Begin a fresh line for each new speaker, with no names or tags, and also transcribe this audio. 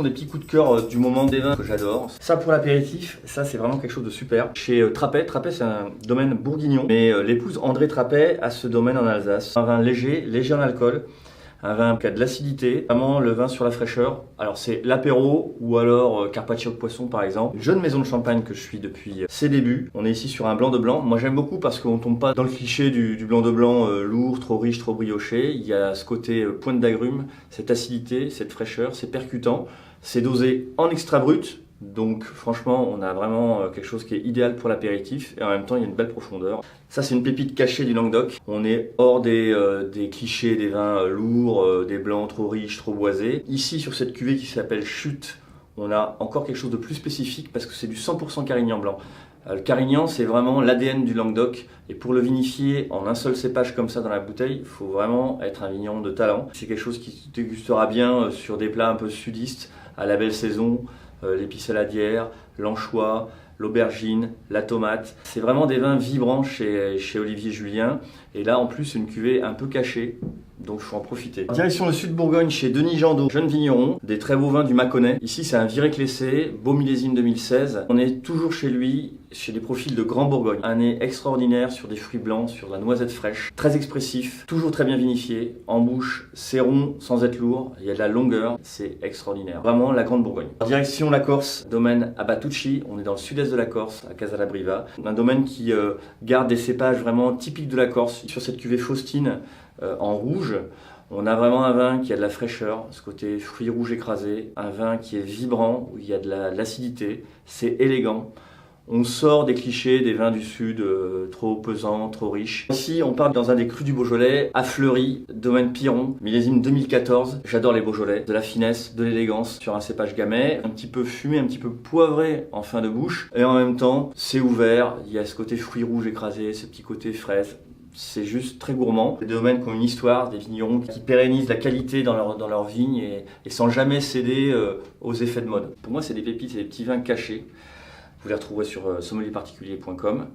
sont des petits coups de cœur du moment, des vins que j'adore. Ça pour l'apéritif, ça c'est vraiment quelque chose de super. Chez Trappet, Trappet c'est un domaine bourguignon, mais l'épouse André Trappet a ce domaine en Alsace. Un vin léger, léger en alcool. Un vin qui a de l'acidité, vraiment le vin sur la fraîcheur. Alors c'est l'apéro ou alors carpaccio de poisson par exemple. Une jeune maison de champagne que je suis depuis ses débuts. On est ici sur un blanc de blanc. Moi j'aime beaucoup parce qu'on tombe pas dans le cliché du blanc de blanc lourd, trop riche, trop brioché. Il y a ce côté pointe d'agrumes, cette acidité, cette fraîcheur, c'est percutant. C'est dosé en extra brut. Donc franchement, on a vraiment quelque chose qui est idéal pour l'apéritif et en même temps, il y a une belle profondeur. Ça, c'est une pépite cachée du Languedoc. On est hors des clichés des vins lourds, des blancs trop riches, trop boisés. Ici, sur cette cuvée qui s'appelle Chute, on a encore quelque chose de plus spécifique parce que c'est du 100% Carignan blanc. Le Carignan, c'est vraiment l'ADN du Languedoc et pour le vinifier en un seul cépage comme ça dans la bouteille, il faut vraiment être un vigneron de talent. C'est quelque chose qui se dégustera bien sur des plats un peu sudistes, à la belle saison. L'épice saladière, l'anchois, l'aubergine, la tomate. C'est vraiment des vins vibrants chez Olivier Julien. Et là, en plus, une cuvée un peu cachée. Donc, il faut en profiter. Direction le sud Bourgogne chez Denis Jandot, jeune vigneron, des très beaux vins du Mâconnais. Ici, c'est un Viré-Clessé, beau millésime 2016. On est toujours chez lui, chez des profils de Grand Bourgogne. Un nez extraordinaire sur des fruits blancs, sur de la noisette fraîche. Très expressif, toujours très bien vinifié. En bouche, c'est rond sans être lourd. Il y a de la longueur, c'est extraordinaire. Vraiment la Grande Bourgogne. Direction la Corse, domaine à Batucci. On est dans le sud-est de la Corse, à Casalabriva. Un domaine qui garde des cépages vraiment typiques de la Corse. Sur cette cuvée Faustine, en rouge, on a vraiment un vin qui a de la fraîcheur, ce côté fruits rouges écrasés, un vin qui est vibrant, où il y a de l'acidité, c'est élégant. On sort des clichés des vins du sud, trop pesants, trop riches. Ici, on part dans un des crus du Beaujolais, à Fleury, domaine Piron, millésime 2014. J'adore les Beaujolais, de la finesse, de l'élégance sur un cépage gamay, un petit peu fumé, un petit peu poivré en fin de bouche. Et en même temps, c'est ouvert, il y a ce côté fruits rouges écrasés, ce petit côté fraise. C'est juste très gourmand. Des domaines qui ont une histoire, des vignerons qui pérennisent la qualité dans leur vigne et sans jamais céder aux effets de mode. Pour moi, c'est des pépites, c'est des petits vins cachés. Vous les retrouverez sur sommelierparticulier.com.